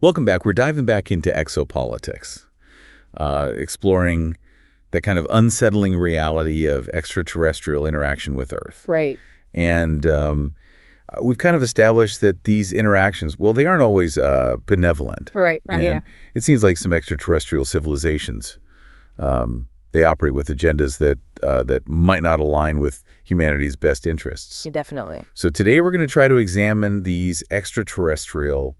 Welcome back. We're diving back into exopolitics, exploring that kind of unsettling reality of extraterrestrial interaction with Earth. Right. And we've kind of established that these interactions, well, they aren't always benevolent. Right. And Yeah. it seems like some extraterrestrial civilizations, they operate with agendas that might not align with humanity's best interests. Yeah, definitely. So today we're going to try to examine these extraterrestrial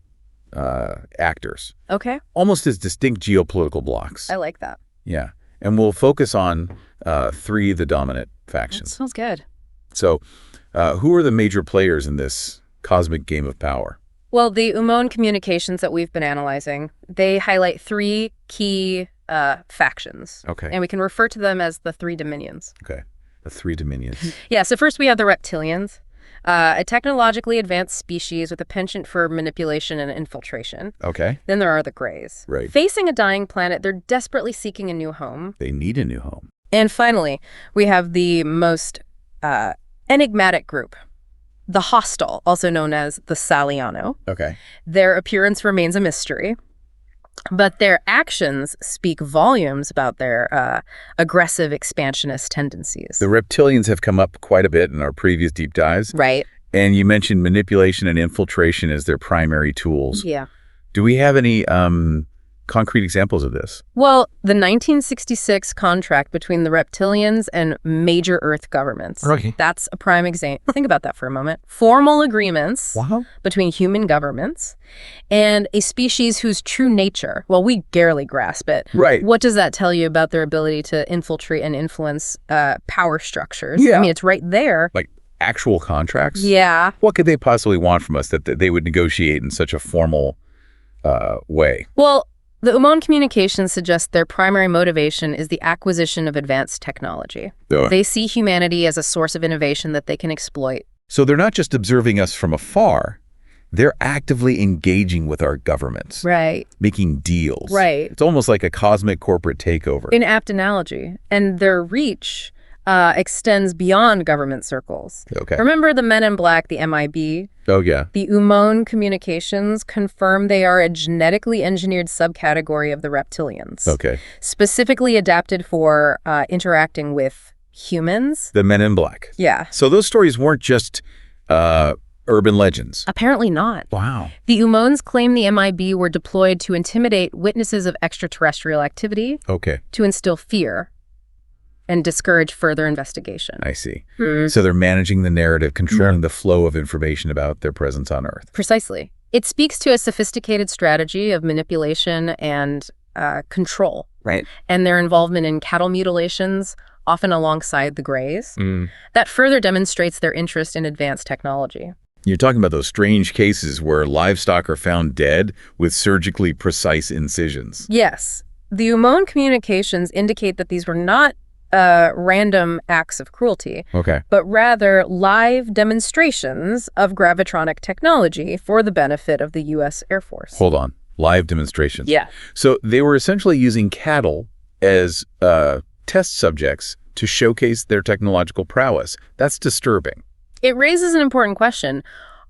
actors, Okay. almost as distinct geopolitical blocks. I like that. Yeah. And we'll focus on three of the dominant That factions. sounds good. So who are the major players in this cosmic game of power? Well, the Oomoan communications that we've been analyzing, they highlight three key factions. Okay. And we can refer to them as the three dominions. Okay. The three dominions. Yeah, so first we have the Reptilians, a technologically advanced species with a penchant for manipulation and infiltration. Okay. Then there are the Greys. Right. Facing a dying planet, they're desperately seeking a new home. They need a new home. And finally, we have the most enigmatic group, the Hostile, also known as the Saliano. Okay. Their appearance remains a mystery, but their actions speak volumes about their aggressive expansionist tendencies. The reptilians have come up quite a bit in our previous deep dives. Right. And you mentioned manipulation and infiltration as their primary tools. Yeah. Do we have any concrete examples of this? Well, the 1966 contract between the Reptilians and major Earth governments. Okay. That's a prime example. Think about that for a moment. Formal agreements Wow. between human governments and a species whose true nature, well, we barely grasp it. Right. What does that tell you about their ability to infiltrate and influence power structures? Yeah. I mean, it's right there. Like actual contracts? Yeah. What could they possibly want from us that they would negotiate in such a formal way? Well, the Oomoan communications suggest their primary motivation is the acquisition of advanced technology. They see humanity as a source of innovation that they can exploit. So they're not just observing us from afar, they're actively engaging with our governments, Right. making deals. Right. It's almost like a cosmic corporate takeover. An apt analogy. And their reach extends beyond government circles. Okay. Remember the Men in Black, the MIB? Oh, yeah. The Oomoan communications confirm they are a genetically engineered subcategory of the Reptilians. Okay. Specifically adapted for interacting with humans. The Men in Black. Yeah. So those stories weren't just urban legends. Apparently not. Wow. The Oomoans claim the MIB were deployed to intimidate witnesses of extraterrestrial activity, Okay. to instill fear, and discourage further investigation. I see. So they're managing the narrative, controlling the flow of information about their presence on Earth. Precisely. It speaks to a sophisticated strategy of manipulation and control. Right. And their involvement in cattle mutilations, often alongside the Greys, that further demonstrates their interest in advanced technology. You're talking about those strange cases where livestock are found dead with surgically precise incisions. Yes. The Oomoan communications indicate that these were not random acts of cruelty, Okay. but rather live demonstrations of gravitronic technology for the benefit of the U.S. Air Force. Hold on. Live demonstrations. Yeah. So they were essentially using cattle as test subjects to showcase their technological prowess. That's disturbing. It raises an important question.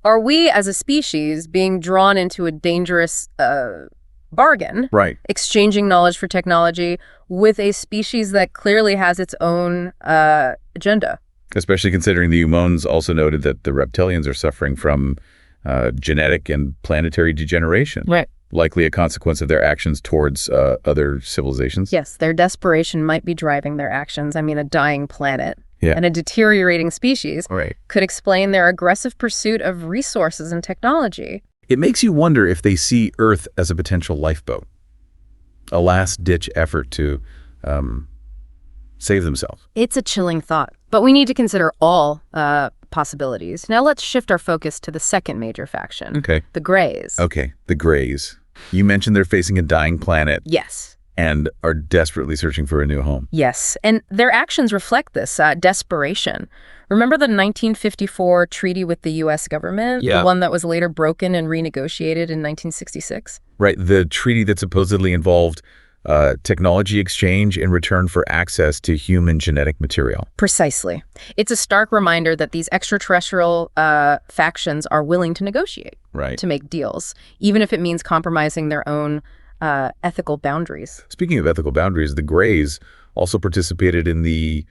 Are we, as a species, being drawn into a dangerous bargain, Right. exchanging knowledge for technology with a species that clearly has its own agenda? Especially considering the Oomoans also noted that the reptilians are suffering from genetic and planetary degeneration. Right. Likely a consequence of their actions towards other civilizations. Yes, their desperation might be driving their actions. I mean, a dying planet Yeah. and a deteriorating species Right. could explain their aggressive pursuit of resources and technology. It makes you wonder if they see Earth as a potential lifeboat, a last-ditch effort to save themselves. It's a chilling thought, but we need to consider all possibilities. Now let's shift our focus to the second major faction, Okay. the Greys. Okay, the Greys. You mentioned they're facing a dying planet Yes. and are desperately searching for a new home. Yes, and their actions reflect this desperation. Remember the 1954 treaty with the U.S. government? Yeah. The one that was later broken and renegotiated in 1966? Right, the treaty that supposedly involved technology exchange in return for access to human genetic material. Precisely. It's a stark reminder that these extraterrestrial factions are willing to negotiate, Right. to make deals, even if it means compromising their own ethical boundaries. Speaking of ethical boundaries, the Greys also participated in the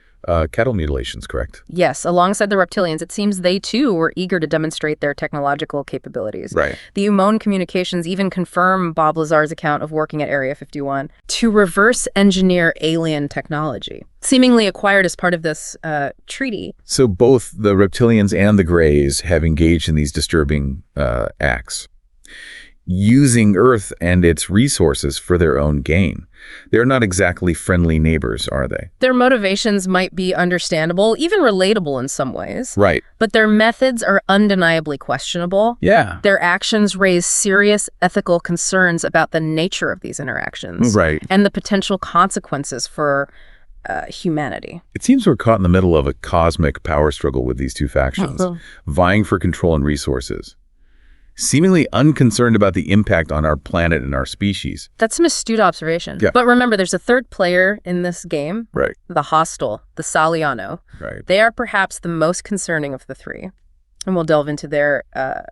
cattle mutilations, correct? Yes, alongside the Reptilians, it seems they too were eager to demonstrate their technological capabilities. Right. The Oomoan communications even confirm Bob Lazar's account of working at Area 51 to reverse engineer alien technology, seemingly acquired as part of this treaty. So both the Reptilians and the Greys have engaged in these disturbing acts, using Earth and its resources for their own gain. They're not exactly friendly neighbors, are they? Their motivations might be understandable, even relatable in some ways. Right. But their methods are undeniably questionable. Yeah. Their actions raise serious ethical concerns about the nature of these interactions. Right. And the potential consequences for humanity. It seems we're caught in the middle of a cosmic power struggle with these two factions, vying for control and resources, seemingly unconcerned about the impact on our planet and our species. That's an astute observation. Yeah. But remember, there's a third player in this game. Right. The hostile, the Saliano. Right. They are perhaps the most concerning of the three. And we'll delve into their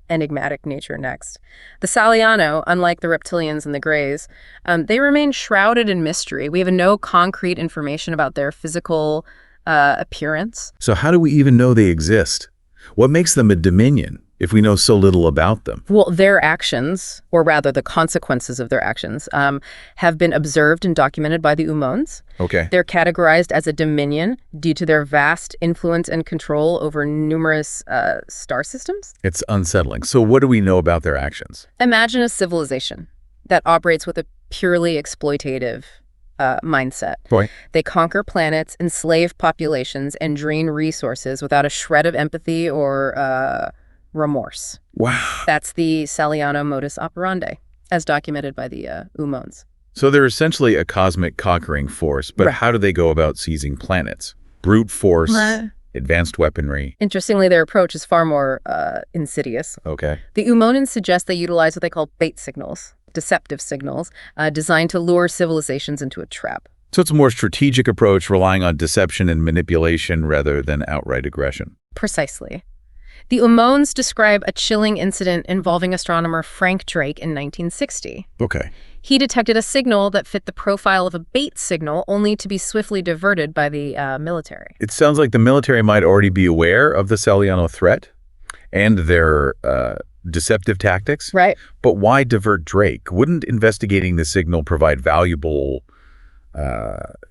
enigmatic nature next. The Saliano, unlike the Reptilians and the Greys, they remain shrouded in mystery. We have no concrete information about their physical appearance. So how do we even know they exist? What makes them a dominion if we know so little about them? Well, their actions, or rather the consequences of their actions, have been observed and documented by the Oomoans. Okay. They're categorized as a dominion due to their vast influence and control over numerous star systems. It's unsettling. So what do we know about their actions? Imagine a civilization that operates with a purely exploitative mindset. Boy. They conquer planets, enslave populations, and drain resources without a shred of empathy or remorse. Wow. That's the Saliano modus operandi, as documented by the Oomoans. So they're essentially a cosmic conquering force, but how do they go about seizing planets? Brute force, advanced weaponry. Interestingly, their approach is far more insidious. Okay. The Oomoans suggest they utilize what they call bait signals, deceptive signals, designed to lure civilizations into a trap. So it's a more strategic approach, relying on deception and manipulation rather than outright aggression. Precisely. The Oomoans describe a chilling incident involving astronomer Frank Drake in 1960. Okay. He detected a signal that fit the profile of a bait signal, only to be swiftly diverted by the military. It sounds like the military might already be aware of the Saliano threat and their deceptive tactics. Right. But why divert Drake? Wouldn't investigating the signal provide valuable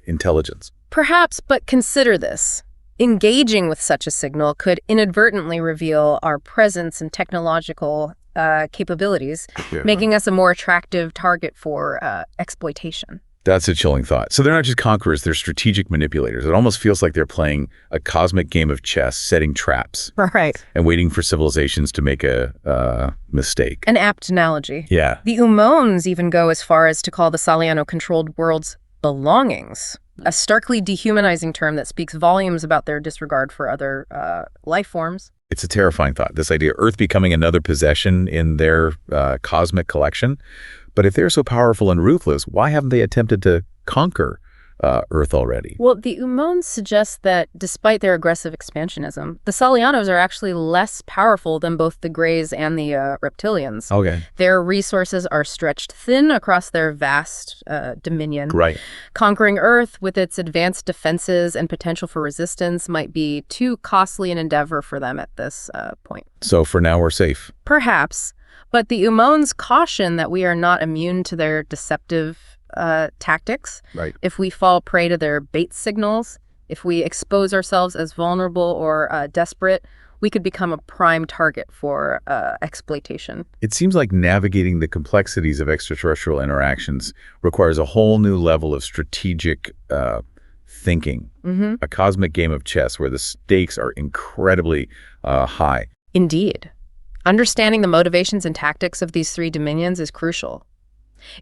intelligence? Perhaps, but consider this. Engaging with such a signal could inadvertently reveal our presence and technological capabilities, making us a more attractive target for exploitation. That's a chilling thought. So they're not just conquerors, they're strategic manipulators. It almost feels like they're playing a cosmic game of chess, setting traps. Right. And waiting for civilizations to make a mistake. An apt analogy. Yeah. The Oomoans even go as far as to call the Saliano-controlled worlds belongings, a starkly dehumanizing term that speaks volumes about their disregard for other life forms. It's a terrifying thought, this idea of Earth becoming another possession in their cosmic collection. But if they're so powerful and ruthless, why haven't they attempted to conquer Earth already? Well, the Oomoans suggest that despite their aggressive expansionism, the Salianos are actually less powerful than both the Greys and the Reptilians. Okay. Their resources are stretched thin across their vast dominion. Right. Conquering Earth with its advanced defenses and potential for resistance might be too costly an endeavor for them at this point. So for now, we're safe. Perhaps. But the Oomoans caution that we are not immune to their deceptive tactics. Right. If we fall prey to their bait signals, if we expose ourselves as vulnerable or desperate, we could become a prime target for exploitation. It seems like navigating the complexities of extraterrestrial interactions requires a whole new level of strategic thinking, a cosmic game of chess where the stakes are incredibly high. Indeed. Understanding the motivations and tactics of these three dominions is crucial.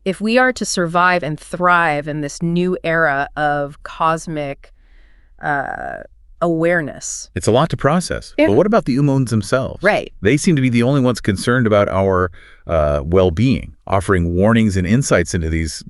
If we are to survive and thrive in this new era of cosmic awareness. It's a lot to process. Yeah. But what about the Oomoans themselves? Right. They seem to be the only ones concerned about our well-being, offering warnings and insights into these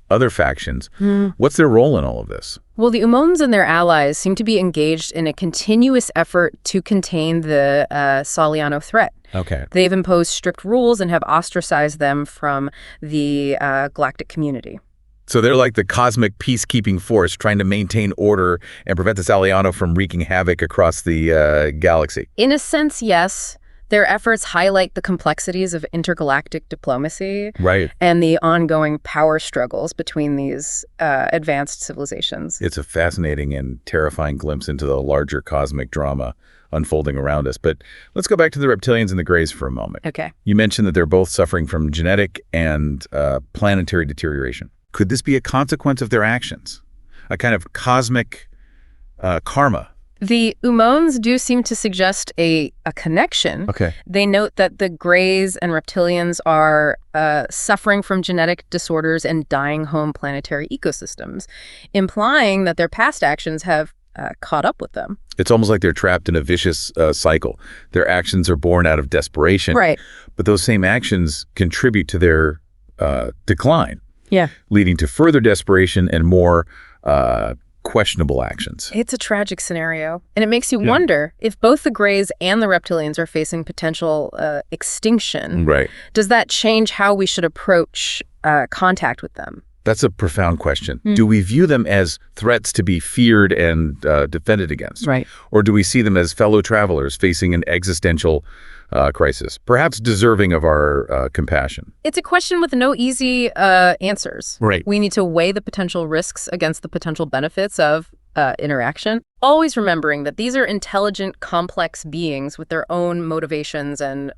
other factions. What's their role in all of this? Well, the Oomoans and their allies seem to be engaged in a continuous effort to contain the Saliano threat. Okay. They've imposed strict rules and have ostracized them from the galactic community. So they're like the cosmic peacekeeping force trying to maintain order and prevent the Saliano from wreaking havoc across the galaxy. In a sense, yes. Their efforts highlight the complexities of intergalactic diplomacy and the ongoing power struggles between these advanced civilizations. It's a fascinating and terrifying glimpse into the larger cosmic drama unfolding around us. But let's go back to the reptilians and the Greys for a moment. Okay. You mentioned that they're both suffering from genetic and planetary deterioration. Could this be a consequence of their actions? A kind of cosmic karma? The Oomoans do seem to suggest a connection. Okay. They note that the Greys and reptilians are suffering from genetic disorders and dying home planetary ecosystems, implying that their past actions have caught up with them. It's almost like they're trapped in a vicious cycle. Their actions are born out of desperation. Right. But those same actions contribute to their decline. Yeah. Leading to further desperation and more questionable actions. It's a tragic scenario. And it makes you wonder if both the Greys and the reptilians are facing potential extinction. Right. Does that change how we should approach contact with them? That's a profound question. Do we view them as threats to be feared and defended against? Right. Or do we see them as fellow travelers facing an existential crisis, perhaps deserving of our compassion? It's a question with no easy answers. Right. We need to weigh the potential risks against the potential benefits of interaction, always remembering that these are intelligent, complex beings with their own motivations and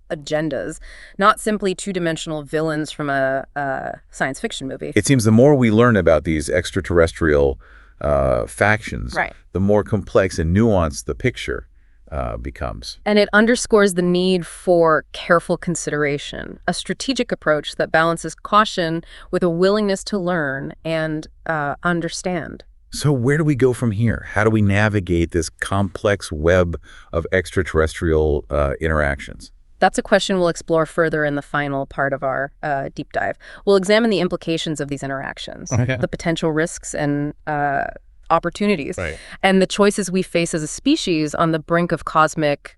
agendas, not simply two-dimensional villains from a science fiction movie. It seems the more we learn about these extraterrestrial factions, the more complex and nuanced the picture becomes. And it underscores the need for careful consideration, a strategic approach that balances caution with a willingness to learn and understand. So where do we go from here? How do we navigate this complex web of extraterrestrial interactions? That's a question we'll explore further in the final part of our deep dive. We'll examine the implications of these interactions, the potential risks and opportunities, and the choices we face as a species on the brink of cosmic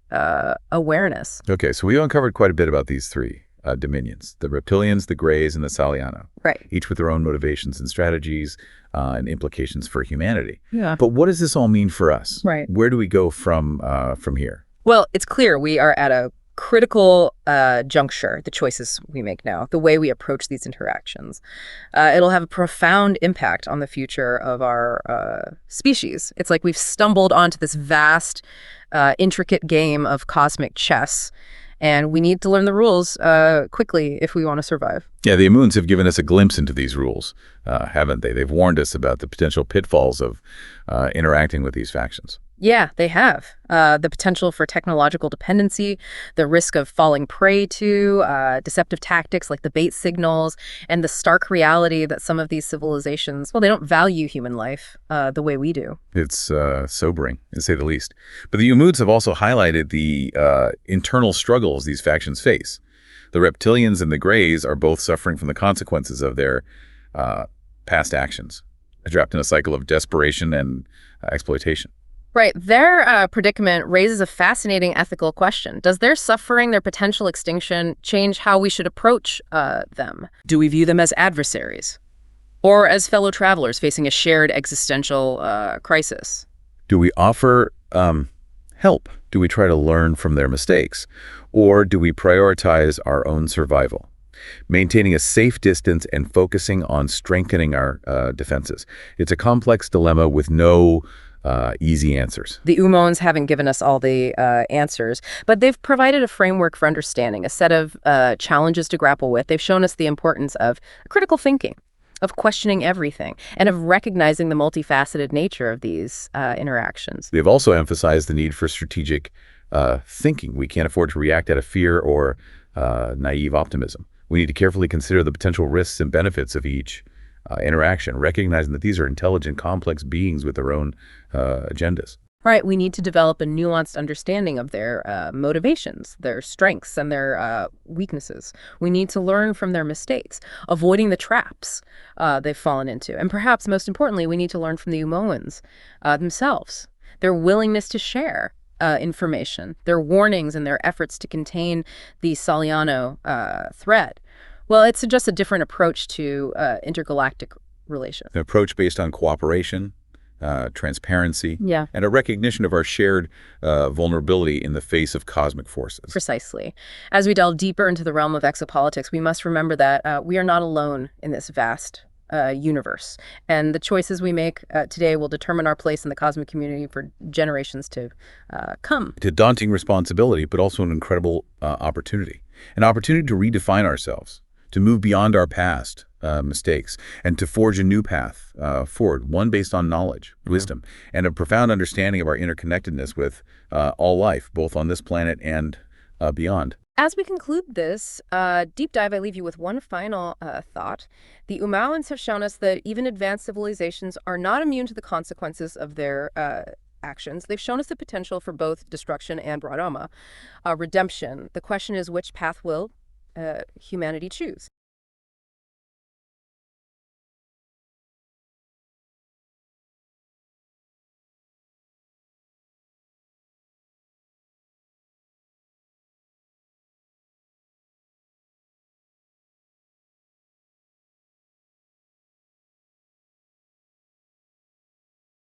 awareness. Okay, so we uncovered quite a bit about these three dominions, the reptilians, the Greys, and the Saliano, each with their own motivations and strategies and implications for humanity. But what does this all mean for us? Where do we go from here? Well, it's clear we are at a critical juncture, the choices we make now, the way we approach these interactions. It'll have a profound impact on the future of our species. It's like we've stumbled onto this vast, intricate game of cosmic chess, and we need to learn the rules quickly if we want to survive. Yeah, the Oomoans have given us a glimpse into these rules, haven't they? They've warned us about the potential pitfalls of interacting with these factions. Yeah, they have. The potential for technological dependency, the risk of falling prey to, deceptive tactics like the bait signals, and the stark reality that some of these civilizations, well, they don't value human life the way we do. It's sobering, to say the least. But the Oomoans have also highlighted the internal struggles these factions face. The reptilians and the Greys are both suffering from the consequences of their past actions, trapped in a cycle of desperation and exploitation. Right. Their predicament raises a fascinating ethical question. Does their suffering, their potential extinction, change how we should approach them? Do we view them as adversaries? Or as fellow travelers facing a shared existential crisis? Do we offer help? Do we try to learn from their mistakes? Or do we prioritize our own survival? Maintaining a safe distance and focusing on strengthening our defenses. It's a complex dilemma with no easy answers. The Oomoans haven't given us all the answers, but they've provided a framework for understanding, a set of challenges to grapple with. They've shown us the importance of critical thinking, of questioning everything, and of recognizing the multifaceted nature of these interactions. They've also emphasized the need for strategic thinking. We can't afford to react out of fear or naive optimism. We need to carefully consider the potential risks and benefits of each interaction, recognizing that these are intelligent, complex beings with their own agendas. Right, we need to develop a nuanced understanding of their motivations, their strengths, and their weaknesses. We need to learn from their mistakes, avoiding the traps they've fallen into. And perhaps most importantly, we need to learn from the Oomoans themselves, their willingness to share information, their warnings, and their efforts to contain the Saliano threat. Well, it's just a different approach to intergalactic relations. An approach based on cooperation, transparency, Yeah. and a recognition of our shared vulnerability in the face of cosmic forces. Precisely. As we delve deeper into the realm of exopolitics, we must remember that we are not alone in this vast universe. And the choices we make today will determine our place in the cosmic community for generations to come. It's a daunting responsibility, but also an incredible opportunity. An opportunity to redefine ourselves, to move beyond our past mistakes, and to forge a new path forward, one based on knowledge, wisdom, and a profound understanding of our interconnectedness with all life, both on this planet and beyond. As we conclude this deep dive, I leave you with one final thought. The Oomoans have shown us that even advanced civilizations are not immune to the consequences of their actions. They've shown us the potential for both destruction and redemption. The question is, which path will humanity choose?